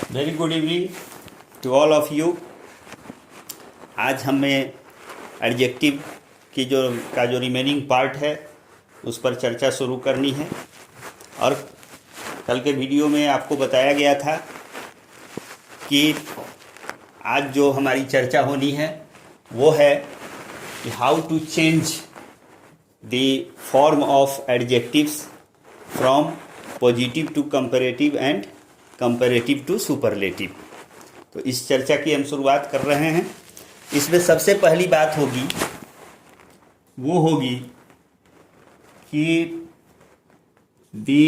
Very good evening to all of you. आज हमें adjective की जो रिमेनिंग पार्ट है उस पर चर्चा शुरू करनी है। और कल के वीडियो में आपको बताया गया था कि आज जो हमारी चर्चा होनी है वो है कि how to change the form of adjectives from positive to comparative and comparative to superlative. तो इस चर्चा की हम शुरुआत कर रहे हैं। इसमें सबसे पहली बात होगी वो होगी कि the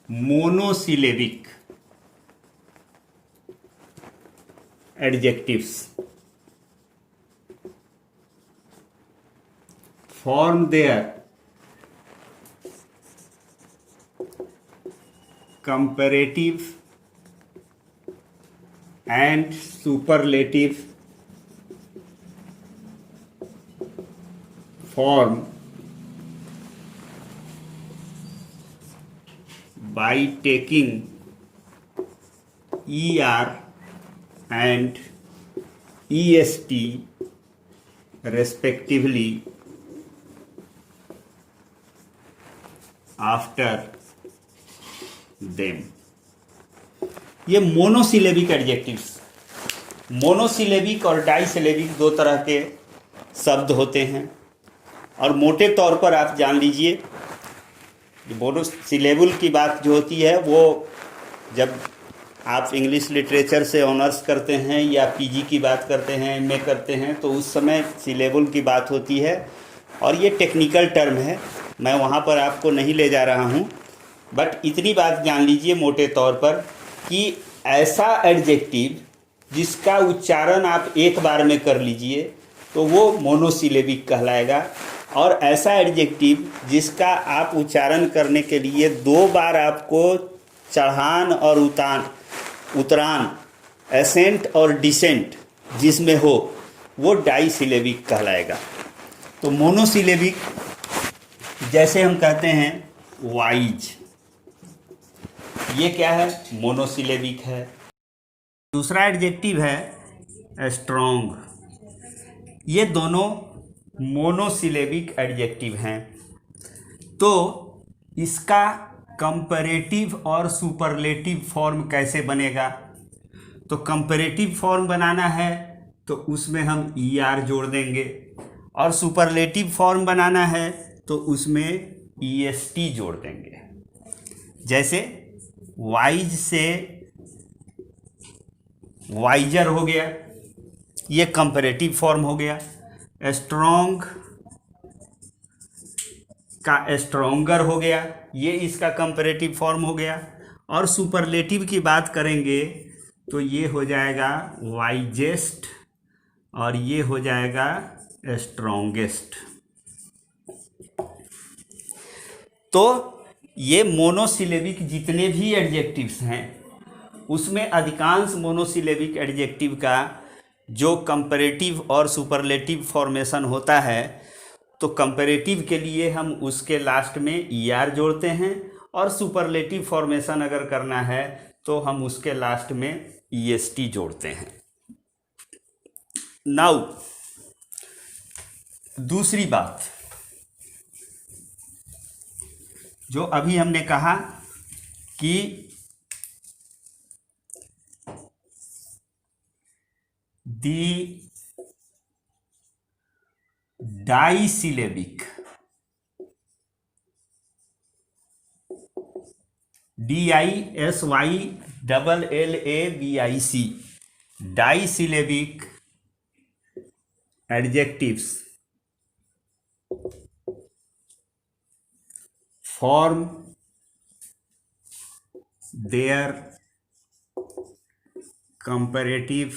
monosyllabic adjectives form their comparative and superlative form by taking er and est respectively after them. ये मोनोसिलेबिक एडजेक्टिव्स, मोनोसिलेबिक और डाइसिलेबिक दो तरह के शब्द होते हैं। और मोटे तौर पर आप जान लीजिए मोनोसिलेबल की बात जो होती है वो जब आप इंग्लिश लिटरेचर से ऑनर्स करते हैं या पीजी की बात करते हैं, एमए करते हैं, तो उस समय सिलेबल की बात होती है। और ये टेक्निकल टर्म है, मैं वहाँ पर आपको नहीं ले जा रहा हूँ। बट इतनी बात जान लीजिए मोटे तौर पर कि ऐसा एडजेक्टिव जिसका उच्चारण आप एक बार में कर लीजिए तो वो मोनोसिलेबिक कहलाएगा। और ऐसा एडजेक्टिव जिसका आप उच्चारण करने के लिए दो बार आपको चढ़ान और उतरान, एसेंट और डिसेंट जिसमें हो, वो डाइसिलेबिक कहलाएगा। तो मोनोसिलेबिक जैसे हम कहते हैं वाइज, ये क्या है? मोनोसिलेबिक है। दूसरा एडजेक्टिव है स्ट्रॉन्ग। ये दोनों मोनोसिलेबिक एडजेक्टिव हैं। तो इसका कंपैरेटिव और सुपरलेटिव फॉर्म कैसे बनेगा? तो कंपैरेटिव फॉर्म बनाना है तो उसमें हम er जोड़ देंगे, और सुपरलेटिव फॉर्म बनाना है तो उसमें est जोड़ देंगे। जैसे वाइज से वाइजर हो गया, ये कंपैरेटिव फॉर्म हो गया। स्ट्रॉन्ग का स्ट्रॉन्गर हो गया, ये इसका कंपैरेटिव फॉर्म हो गया। और सुपरलेटिव की बात करेंगे तो ये हो जाएगा वाइजेस्ट और ये हो जाएगा स्ट्रॉन्गेस्ट। तो ये मोनोसिलेबिक जितने भी एडजेक्टिव्स हैं उसमें अधिकांश मोनोसिलेबिक एडजेक्टिव का जो कंपैरेटिव और सुपरलेटिव फॉर्मेशन होता है, तो कंपैरेटिव के लिए हम उसके लास्ट में er जोड़ते हैं, और सुपरलेटिव फॉर्मेशन अगर करना है तो हम उसके लास्ट में est जोड़ते हैं। नाउ दूसरी बात जो अभी हमने कहा कि the disyllabic, DISYLLABIC, disyllabic adjectives form their comparative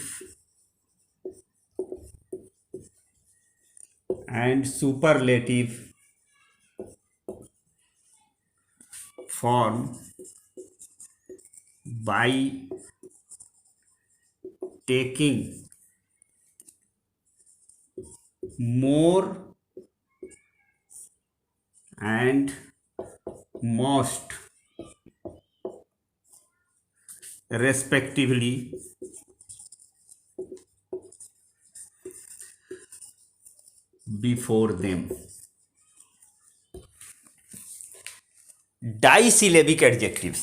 and superlative form by taking more and most respectively before them. Disyllabic adjectives.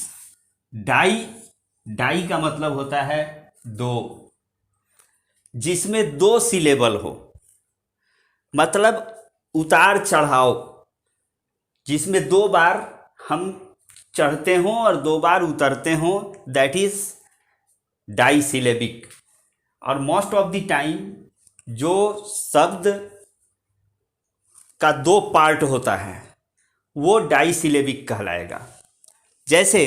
Di का मतलब होता है दो, जिसमें दो सिलेबल हो, मतलब उतार चढ़ाव, जिसमें दो बार हम चढ़ते हों और दो बार उतरते हों, दैट इज डाईसिलेबिक। और मोस्ट ऑफ द टाइम जो शब्द का दो पार्ट होता है वो डाईसिलेबिक कहलाएगा। जैसे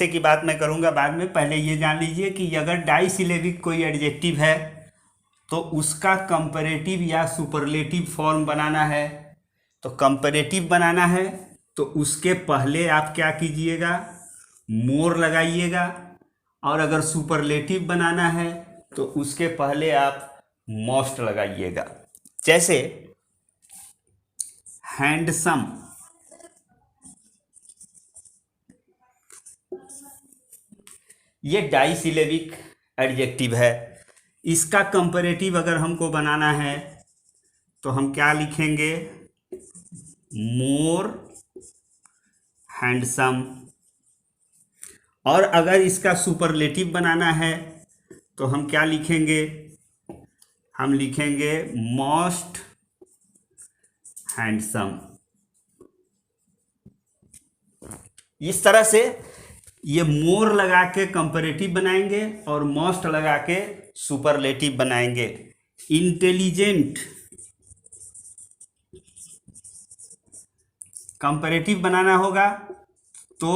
की बात मैं करूंगा बाद में, पहले ये जान लीजिए कि अगर डाईसिलेबिक कोई एडजेक्टिव है तो उसका कंपैरेटिव या सुपरलेटिव फॉर्म बनाना है। तो कंपैरेटिव बनाना है तो उसके पहले आप क्या कीजिएगा, मोर लगाइएगा, और अगर सुपरलेटिव बनाना है तो उसके पहले आप मोस्ट लगाइएगा। जैसे हैंडसम, ये डाईसिलेबिक एडजेक्टिव है। इसका कंपैरेटिव अगर हमको बनाना है तो हम क्या लिखेंगे, मोर हैंडसम। और अगर इसका सुपरलेटिव बनाना है तो हम क्या लिखेंगे, हम लिखेंगे मोस्ट हैंडसम। इस तरह से ये मोर लगा के कंपैरेटिव बनाएंगे और मोस्ट लगा के सुपरलेटिव बनाएंगे। इंटेलिजेंट, कंपैरेटिव बनाना होगा तो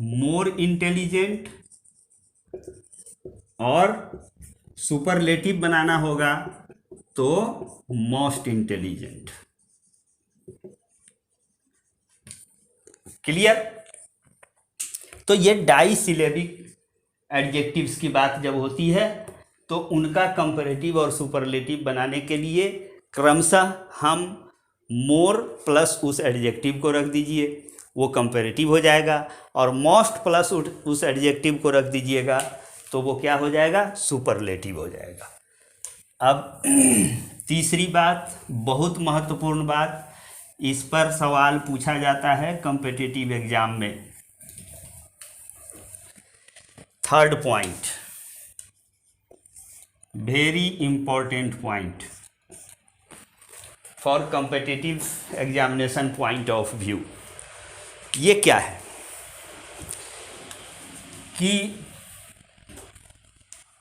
मोर इंटेलिजेंट, और सुपरलेटिव बनाना होगा तो मोस्ट इंटेलिजेंट। क्लियर? तो ये डाईसिलेबिक एडजेक्टिव्स की बात जब होती है तो उनका कंपैरेटिव और सुपरलेटिव बनाने के लिए क्रमशः हम मोर प्लस उस एडजेक्टिव को रख दीजिए, वो कंपैरेटिव हो जाएगा, और मोस्ट प्लस उस एडजेक्टिव को रख दीजिएगा तो वो क्या हो जाएगा, सुपरलेटिव हो जाएगा। अब तीसरी बात, बहुत महत्वपूर्ण बात, इस पर सवाल पूछा जाता है कॉम्पिटिटिव एग्जाम में। Third point, very important point for competitive examination point of view. ये क्या है कि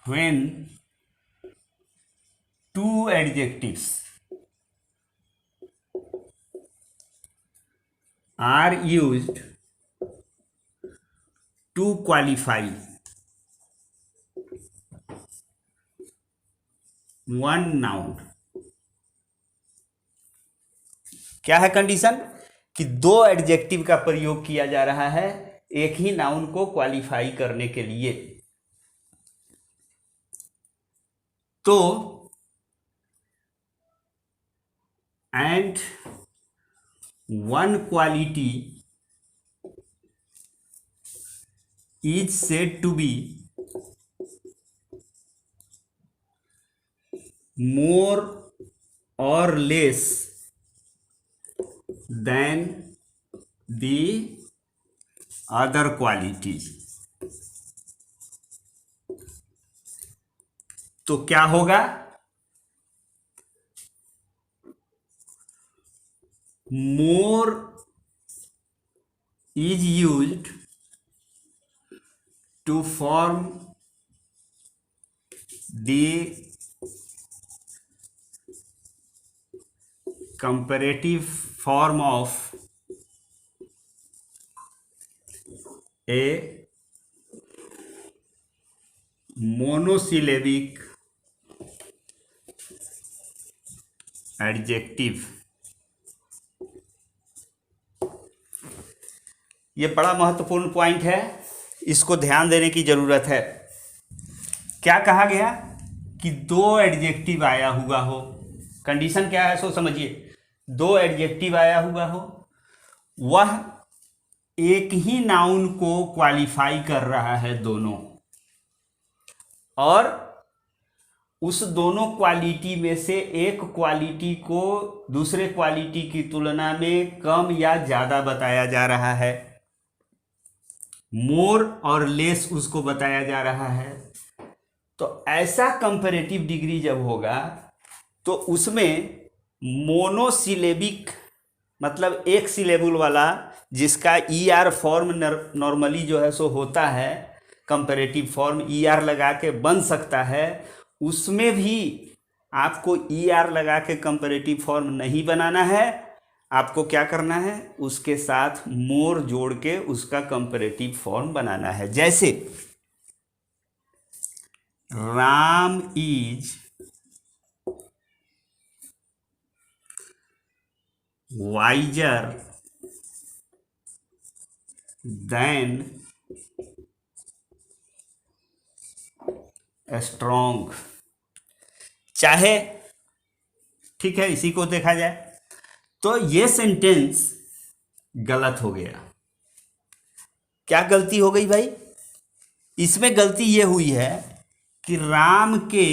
when two adjectives are used to qualify one noun, क्या है कंडीशन कि दो एडजेक्टिव का प्रयोग किया जा रहा है एक ही नाउन को क्वालिफाई करने के लिए, तो and one quality is said to be more or less than the other qualities। तो क्या होगा, more is used to form the comparative form of a monosyllabic adjective. ये बड़ा महत्वपूर्ण पॉइंट है, इसको ध्यान देने की जरूरत है। क्या कहा गया कि दो एडजेक्टिव आया हुआ हो, कंडीशन क्या है सो समझिए, दो एडजेक्टिव आया हुआ हो, वह एक ही नाउन को क्वालिफाई कर रहा है दोनों, और उस दोनों क्वालिटी में से एक क्वालिटी को दूसरे क्वालिटी की तुलना में कम या ज़्यादा बताया जा रहा है, मोर और लेस उसको बताया जा रहा है। तो ऐसा कंपैरेटिव डिग्री जब होगा तो उसमें मोनोसिलेबिक मतलब एक सिलेबल वाला, जिसका ER फॉर्म नॉर्मली जो है सो होता है, कंपैरेटिव फॉर्म ER लगा के बन सकता है, उसमें भी आपको ER लगा के कंपैरेटिव फॉर्म नहीं बनाना है। आपको क्या करना है, उसके साथ मोर जोड़ के उसका कंपैरेटिव फॉर्म बनाना है। जैसे Ram is visor then strong. चाहे ठीक है, इसी को देखा जाए तो ये सेंटेंस गलत हो गया। क्या गलती हो गई भाई? इसमें गलती ये हुई है कि राम के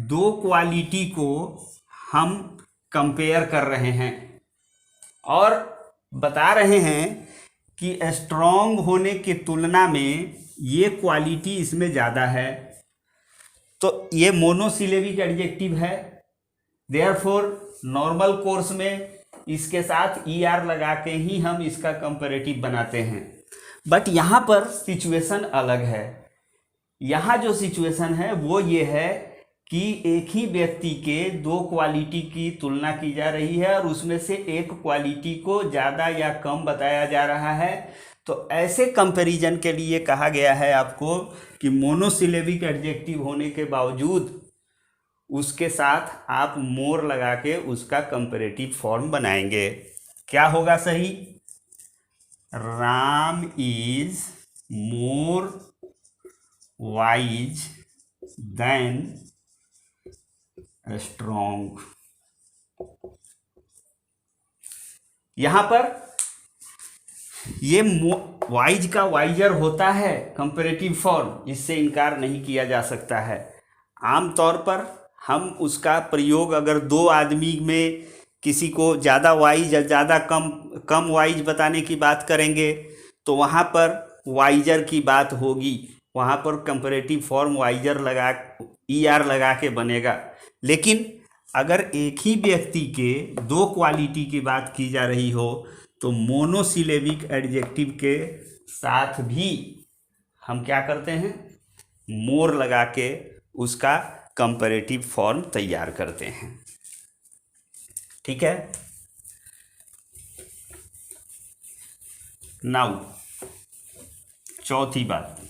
दो क्वालिटी को हम कंपेयर कर रहे हैं और बता रहे हैं कि स्ट्रॉन्ग होने की तुलना में ये क्वालिटी इसमें ज़्यादा है। तो ये मोनोसिलेबिक एडजेक्टिव है, देयरफॉर नॉर्मल कोर्स में इसके साथ ER लगा के ही हम इसका कंपैरेटिव बनाते हैं। बट यहाँ पर सिचुएशन अलग है। यहाँ जो सिचुएशन है वो ये है कि एक ही व्यक्ति के दो क्वालिटी की तुलना की जा रही है और उसमें से एक क्वालिटी को ज़्यादा या कम बताया जा रहा है। तो ऐसे कंपैरिजन के लिए कहा गया है आपको कि मोनोसिलेबिक एडजेक्टिव होने के बावजूद उसके साथ आप मोर लगा के उसका कंपैरेटिव फॉर्म बनाएंगे। क्या होगा सही? Ram is more wise than strong. यहां पर ये वाइज का वाइजर होता है कंपैरेटिव फॉर्म, इससे इनकार नहीं किया जा सकता है। आमतौर पर हम उसका प्रयोग अगर दो आदमी में किसी को ज़्यादा वाइज या ज़्यादा कम वाइज बताने की बात करेंगे तो वहाँ पर वाइजर की बात होगी, वहाँ पर कंपैरेटिव फॉर्म वाइजर लगा ER लगा के बनेगा। लेकिन अगर एक ही व्यक्ति के दो क्वालिटी की बात की जा रही हो तो मोनोसिलेबिक एडजेक्टिव के साथ भी हम क्या करते हैं, मोर लगा के उसका कंपैरेटिव फॉर्म तैयार करते हैं। ठीक है। नाउ चौथी बात,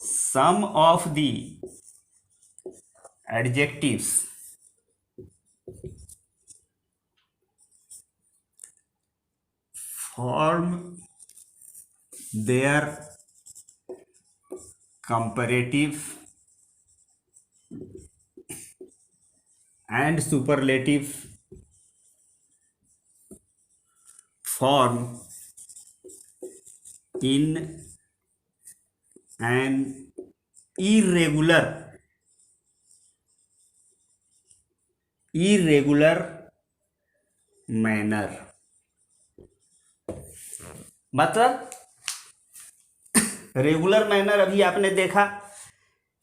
some of the adjectives form their comparative and superlative form in an irregular manner। मतलब रेगुलर मैनर अभी आपने देखा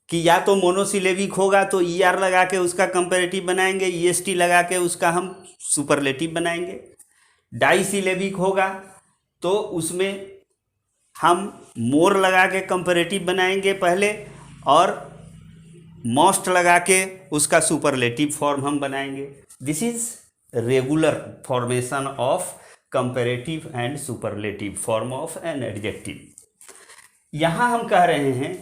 कि या तो मोनोसिलेबिक होगा तो ER लगा के उसका कंपैरेटिव बनाएंगे, EST लगा के उसका हम सुपरलेटिव बनाएंगे। डाइसिलेबिक होगा तो उसमें हम मोर लगा के कंपैरेटिव बनाएंगे पहले और मोस्ट लगा के उसका सुपरलेटिव फॉर्म हम बनाएंगे। This is regular formation of comparative and superlative form of an adjective. यहाँ हम कह रहे हैं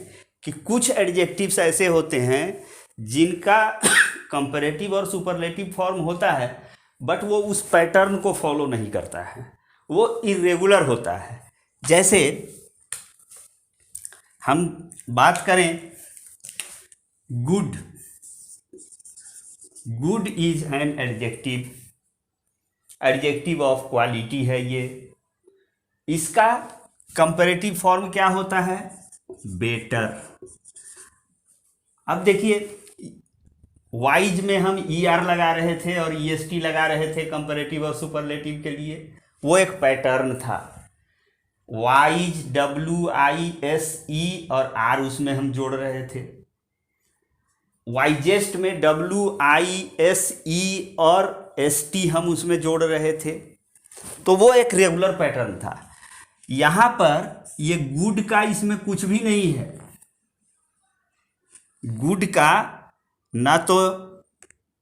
कि कुछ एडजेक्टिव्स ऐसे होते हैं जिनका कंपैरेटिव और सुपरलेटिव फॉर्म होता है बट वो उस पैटर्न को फॉलो नहीं करता है, वो इरेगुलर होता है। जैसे हम बात करें good, good is an adjective, adjective of quality है ये। इसका कंपैरेटिव फॉर्म क्या होता है? बेटर। अब देखिए, वाइज में हम ER लगा रहे थे और EST लगा रहे थे कंपैरेटिव और सुपरलेटिव के लिए, वो एक पैटर्न था। वाइज WISE और R उसमें हम जोड़ रहे थे। वाइजेस्ट में WISE और ST हम उसमें जोड़ रहे थे, तो वो एक रेगुलर पैटर्न था। यहां पर ये गुड का इसमें कुछ भी नहीं है। गुड का ना तो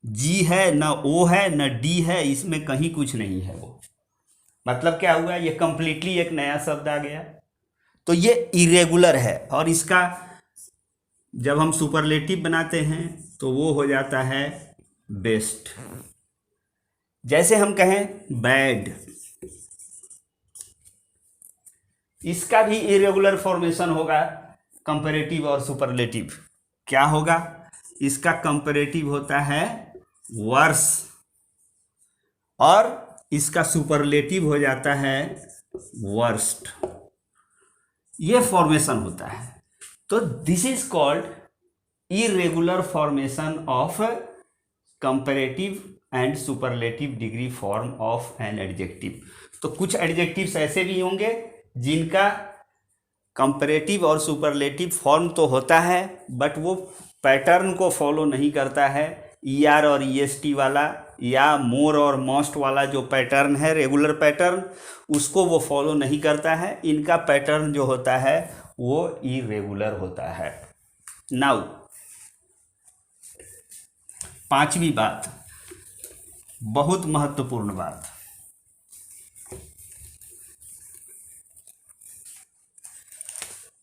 G है, ना O है, ना D है, इसमें कहीं कुछ नहीं है। वो मतलब क्या हुआ? ये कंप्लीटली एक नया शब्द आ गया, तो ये इरेगुलर है। और इसका जब हम सुपरलेटिव बनाते हैं तो वो हो जाता है बेस्ट। जैसे हम कहें बैड, इसका भी इरेगुलर फॉर्मेशन होगा कंपैरेटिव और सुपरलेटिव। क्या होगा? इसका कंपैरेटिव होता है वर्स और इसका सुपरलेटिव हो जाता है वर्स्ट। ये फॉर्मेशन होता है। तो this is called irregular formation of comparative and superlative degree form of an adjective. तो कुछ एडजेक्टिव्स ऐसे भी होंगे जिनका कंपैरेटिव और सुपरलेटिव फॉर्म तो होता है, बट वो पैटर्न को फॉलो नहीं करता है। ER और EST वाला या मोर और मोस्ट वाला जो पैटर्न है, रेगुलर पैटर्न, उसको वो फॉलो नहीं करता है। इनका पैटर्न जो होता है वो इरेगुलर होता है। नाउ पांचवी बात, बहुत महत्वपूर्ण बात,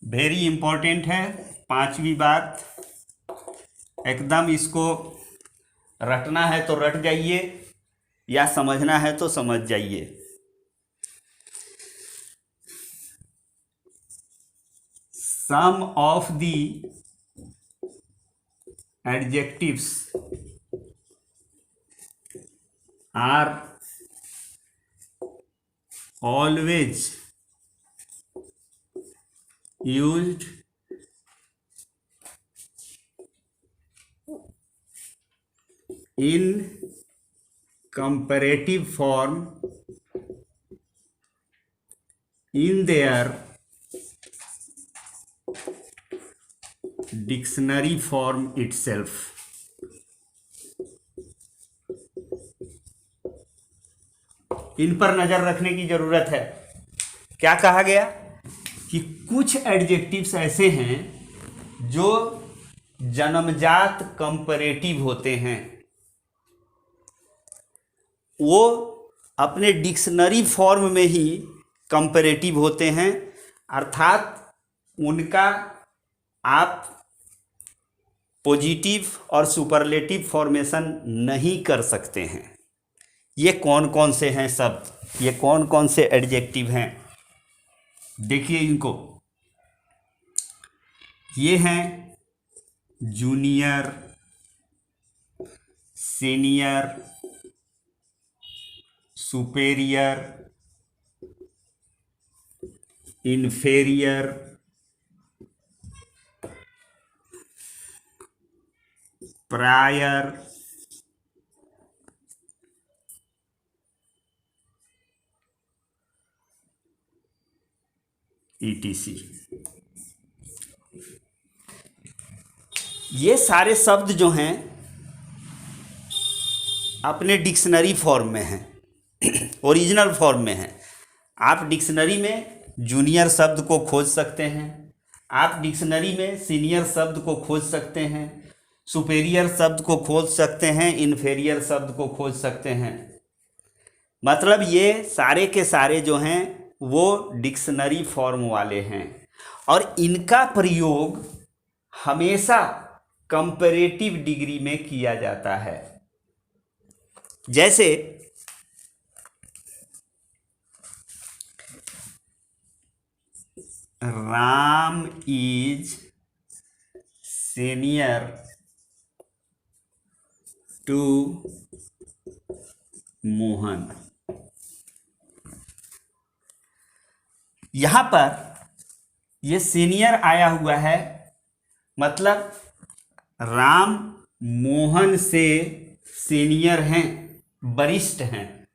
वेरी इंपॉर्टेंट है। पांचवी बात, एकदम इसको रटना है तो रट जाइए, या समझना है तो समझ जाइए। Some of the adjectives are always used in comparative form in their dictionary form itself। इन पर नजर रखने की जरूरत है। क्या कहा गया कि कुछ एडजेक्टिव्स ऐसे हैं जो जन्मजात कंपैरेटिव होते हैं, वो अपने डिक्शनरी फॉर्म में ही कंपैरेटिव होते हैं, अर्थात उनका आप पॉजिटिव और सुपरलेटिव फॉर्मेशन नहीं कर सकते हैं। ये कौन कौन से हैं शब्द, ये कौन कौन से एडजेक्टिव हैं? देखिए इनको, ये हैं junior, senior, superior, inferior, prior, ETC। ये सारे शब्द जो हैं अपने डिक्शनरी फॉर्म में हैं, ओरिजिनल फॉर्म में हैं। आप डिक्शनरी में जूनियर शब्द को खोज सकते हैं, आप डिक्शनरी में सीनियर शब्द को खोज सकते हैं, सुपेरियर शब्द को खोज सकते हैं, इन्फेरियर शब्द को खोज सकते हैं। मतलब ये सारे के सारे जो हैं वो डिक्शनरी फॉर्म वाले हैं, और इनका प्रयोग हमेशा कंपैरेटिव डिग्री में किया जाता है। जैसे Ram is senior to Mohan. यहां पर ये सीनियर आया हुआ है, मतलब राम मोहन से सीनियर हैं, वरिष्ठ हैं,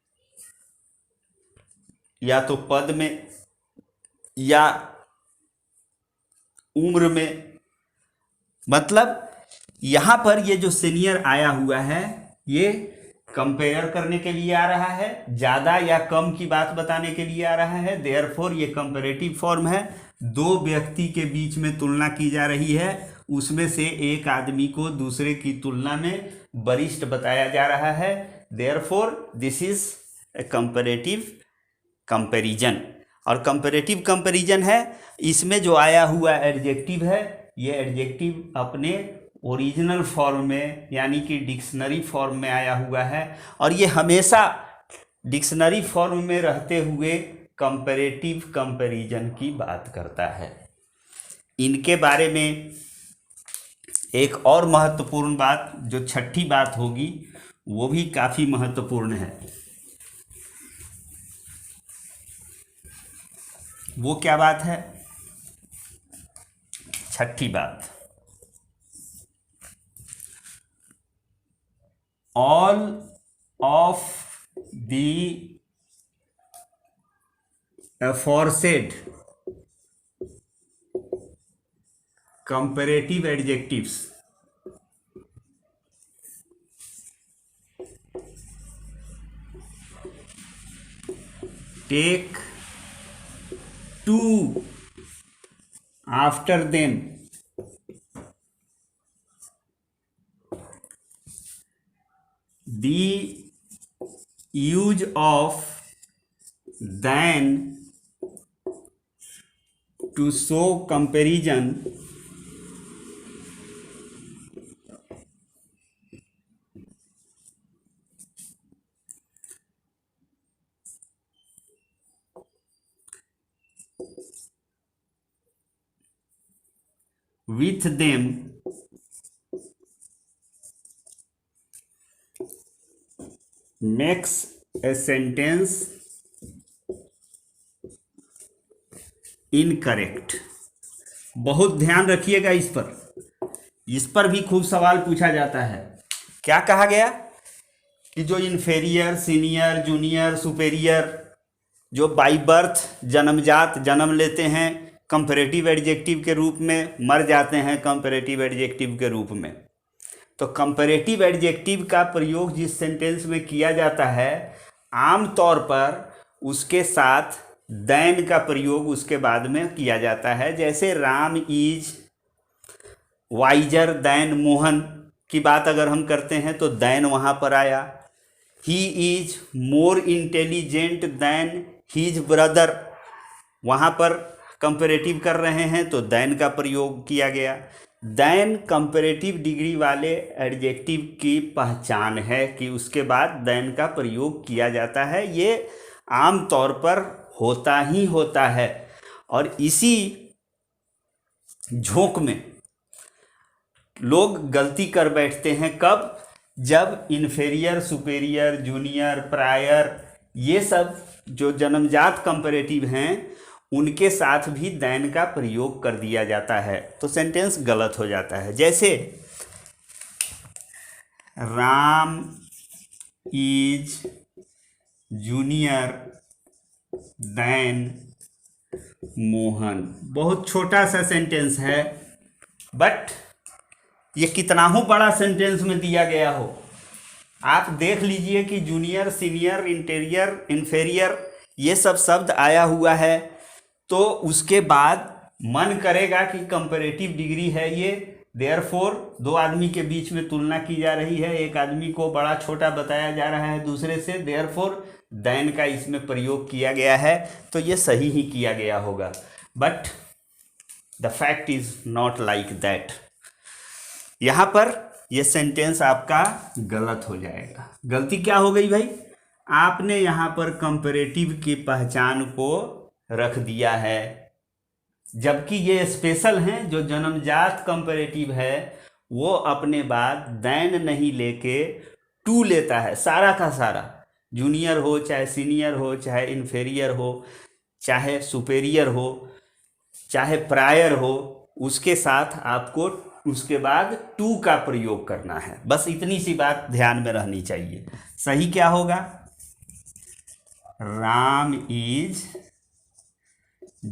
या तो पद में या उम्र में। मतलब यहां पर ये जो सीनियर आया हुआ है ये कंपेयर करने के लिए आ रहा है, ज्यादा या कम की बात बताने के लिए आ रहा है। देयरफॉर ये कंपैरेटिव फॉर्म है, दो व्यक्ति के बीच में तुलना की जा रही है, उसमें से एक आदमी को दूसरे की तुलना में वरिष्ठ बताया जा रहा है। Therefore this is a comparative comparison. और कंपैरेटिव कंपैरिजन है, इसमें जो आया हुआ एडजेक्टिव है ये एडजेक्टिव अपने ओरिजिनल फॉर्म में यानी कि डिक्शनरी फॉर्म में आया हुआ है, और ये हमेशा डिक्शनरी फॉर्म में रहते हुए कंपैरेटिव कंपैरिजन की बात करता है। इनके बारे में एक और महत्वपूर्ण बात जो छठी बात होगी वो भी काफ़ी महत्वपूर्ण है। वो क्या बात है? छठी बात, all of the aforesaid comparative adjectives take to after them the use of than to show comparison with them makes a sentence incorrect. बहुत ध्यान रखिएगा इस पर भी खूब सवाल पूछा जाता है। क्या कहा गया कि जो इन्फेरियर, सीनियर, जूनियर, सुपेरियर जो बाई बर्थ जन्मजात जन्म लेते हैं कंपैरेटिव एडजेक्टिव के रूप में, मर जाते हैं कंपैरेटिव एडजेक्टिव के रूप में। तो कंपैरेटिव एडजेक्टिव का प्रयोग जिस सेंटेंस में किया जाता है आम तौर पर उसके साथ देन का प्रयोग उसके बाद में किया जाता है। जैसे Ram is visor then Mohan की बात अगर हम करते हैं तो देन वहाँ पर आया। He is more intelligent than his brother, वहाँ पर कंपैरेटिव कर रहे हैं तो देन का प्रयोग किया गया। देन कंपैरेटिव डिग्री वाले एडजेक्टिव की पहचान है कि उसके बाद देन का प्रयोग किया जाता है। ये आम तौर पर होता ही होता है, और इसी झोंक में लोग गलती कर बैठते हैं। कब? जब इन्फेरियर, सुपेरियर, जूनियर, प्रायर ये सब जो जन्मजात कंपैरेटिव हैं उनके साथ भी देन का प्रयोग कर दिया जाता है तो सेंटेंस गलत हो जाता है। जैसे Ram is junior than Mohan, बहुत छोटा सा सेंटेंस है, बट ये कितना ही बड़ा सेंटेंस में दिया गया हो। आप देख लीजिए कि जूनियर, सीनियर, इंटीरियर, इन्फेरियर ये सब शब्द आया हुआ है तो उसके बाद मन करेगा कि कंपैरेटिव डिग्री है ये। देयरफॉर दो आदमी के बीच में तुलना की जा रही है, एक आदमी को बड़ा छोटा बताया जा रहा है दूसरे से, देयरफॉर देन का इसमें प्रयोग किया गया है, तो ये सही ही किया गया होगा। But the fact is not like that. यहाँ पर ये सेंटेंस आपका गलत हो जाएगा। गलती क्या हो गई भाई? आपने यहाँ पर कंपैरेटिव की पहचान को रख दिया है, जबकि ये स्पेशल हैं। जो जन्मजात कंपैरेटिव है वो अपने बाद देन नहीं लेके टू लेता है, सारा का सारा, जूनियर हो चाहे सीनियर हो चाहे इन्फेरियर हो चाहे सुपेरियर हो चाहे प्रायर हो, उसके साथ आपको उसके बाद टू का प्रयोग करना है। बस इतनी सी बात ध्यान में रहनी चाहिए। सही क्या होगा? Ram is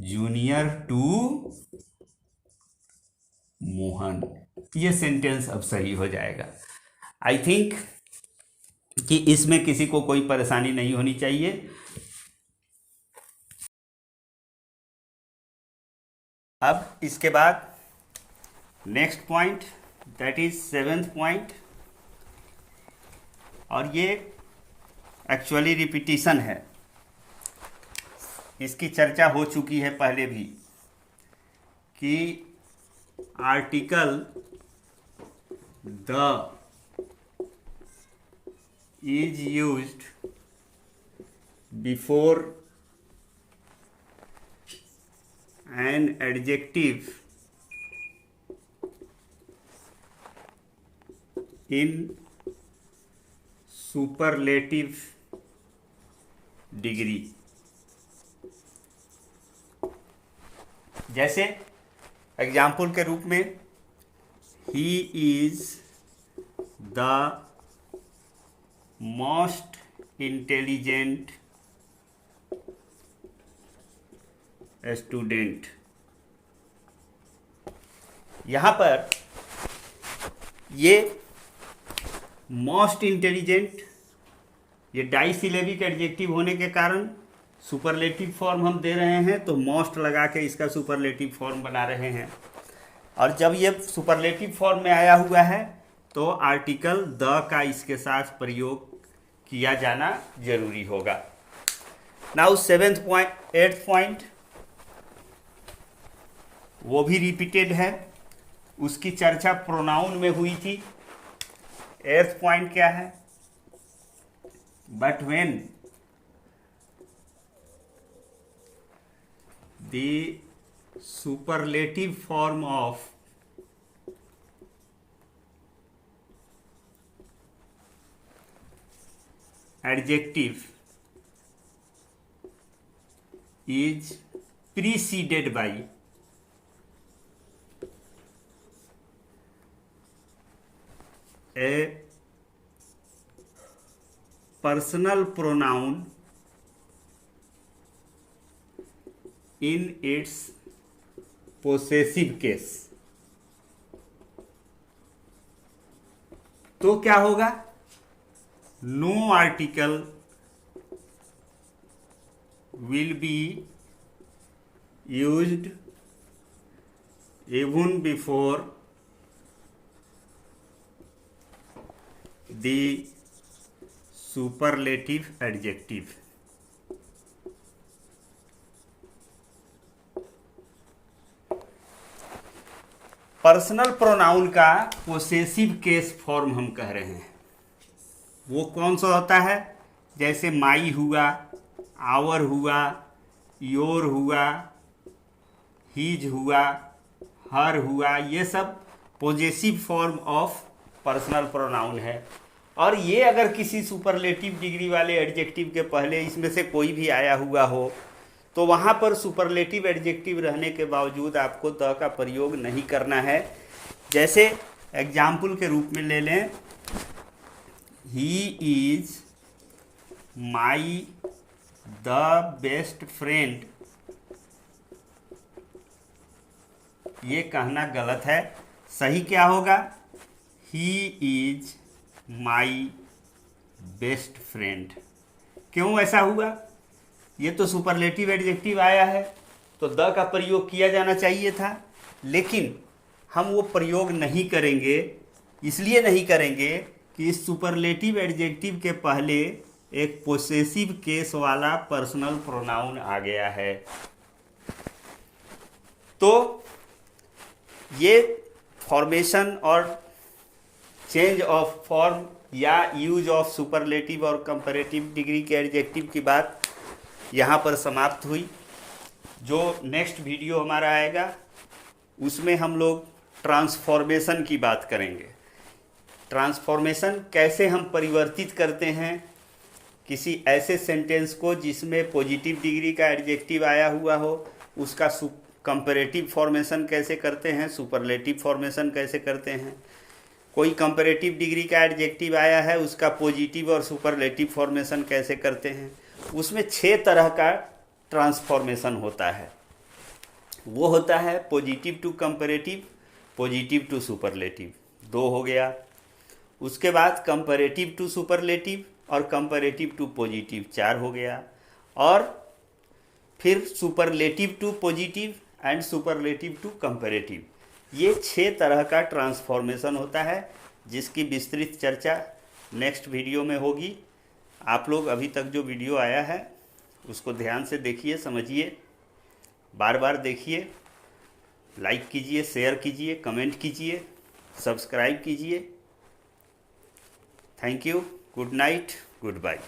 junior to Mohan. ये सेंटेंस अब सही हो जाएगा। आई थिंक कि इसमें किसी को कोई परेशानी नहीं होनी चाहिए। अब इसके बाद next point, that is 7th point, और ये एक्चुअली रिपीटिशन है। इसकी चर्चा हो चुकी है पहले भी कि article the is used before an adjective in superlative degree। जैसे एग्जाम्पल के रूप में, he is the most intelligent student। यहाँ पर ये मोस्ट इंटेलिजेंट, ये डाइसिलेबिक एडजेक्टिव होने के कारण सुपरलेटिव फॉर्म हम दे रहे हैं, तो मोस्ट लगा के इसका सुपरलेटिव फॉर्म बना रहे हैं। और जब ये सुपरलेटिव फॉर्म में आया हुआ है तो आर्टिकल द का इसके साथ प्रयोग किया जाना जरूरी होगा। Now 7th point, 8th point वो भी रिपीटेड है, उसकी चर्चा प्रोनाउन में हुई थी। 8th पॉइंट क्या है? But when the superlative form of adjective is preceded by a personal pronoun in its possessive case, तो क्या होगा? No article will be used even before the superlative adjective। Personal pronoun का possessive case form हम कह रहे हैं, वो कौन सा होता है? जैसे माई हुआ, आवर हुआ, योर हुआ, हीज हुआ, हर हुआ, ये सब possessive form of personal pronoun है। और ये अगर किसी सुपरलेटिव डिग्री वाले एडजेक्टिव के पहले इसमें से कोई भी आया हुआ हो तो वहाँ पर सुपरलेटिव एडजेक्टिव रहने के बावजूद आपको द का प्रयोग नहीं करना है। जैसे एग्जाम्पल के रूप में ले लें, He is my the best friend। ये कहना गलत है। सही क्या होगा? He is my best friend। क्यों ऐसा हुआ? ये तो सुपरलेटिव एडजेक्टिव आया है तो द का प्रयोग किया जाना चाहिए था, लेकिन हम वो प्रयोग नहीं करेंगे। इसलिए नहीं करेंगे कि इस सुपरलेटिव एडजेक्टिव के पहले एक पोसेसिव केस वाला पर्सनल प्रोनाउन आ गया है। तो ये फॉर्मेशन और चेंज ऑफ फॉर्म या यूज ऑफ सुपरलेटिव और कंपैरेटिव डिग्री के एडजेक्टिव की बात यहाँ पर समाप्त हुई। जो नेक्स्ट वीडियो हमारा आएगा उसमें हम लोग ट्रांसफॉर्मेशन की बात करेंगे। ट्रांसफॉर्मेशन कैसे हम परिवर्तित करते हैं किसी ऐसे सेंटेंस को जिसमें पॉजिटिव डिग्री का एडजेक्टिव आया हुआ हो, उसका कंपैरेटिव फॉर्मेशन कैसे करते हैं, सुपरलेटिव फॉर्मेशन कैसे करते हैं। कोई कंपैरेटिव डिग्री का एडजेक्टिव आया है, उसका पॉजिटिव और सुपरलेटिव फॉर्मेशन कैसे करते हैं। उसमें 6 तरह का ट्रांसफॉर्मेशन होता है। वो होता है positive to comparative, positive to superlative, 2 हो गया। उसके बाद कंपैरेटिव टू सुपरलेटिव और कंपैरेटिव टू पॉजिटिव, 4 हो गया। और फिर superlative to positive and superlative to comparative, ये 6 तरह का ट्रांसफॉर्मेशन होता है, जिसकी विस्तृत चर्चा नेक्स्ट वीडियो में होगी। आप लोग अभी तक जो वीडियो आया है उसको ध्यान से देखिए, समझिए, बार बार देखिए, लाइक कीजिए, शेयर कीजिए, कमेंट कीजिए, सब्सक्राइब कीजिए। Thank you, good night, good bye.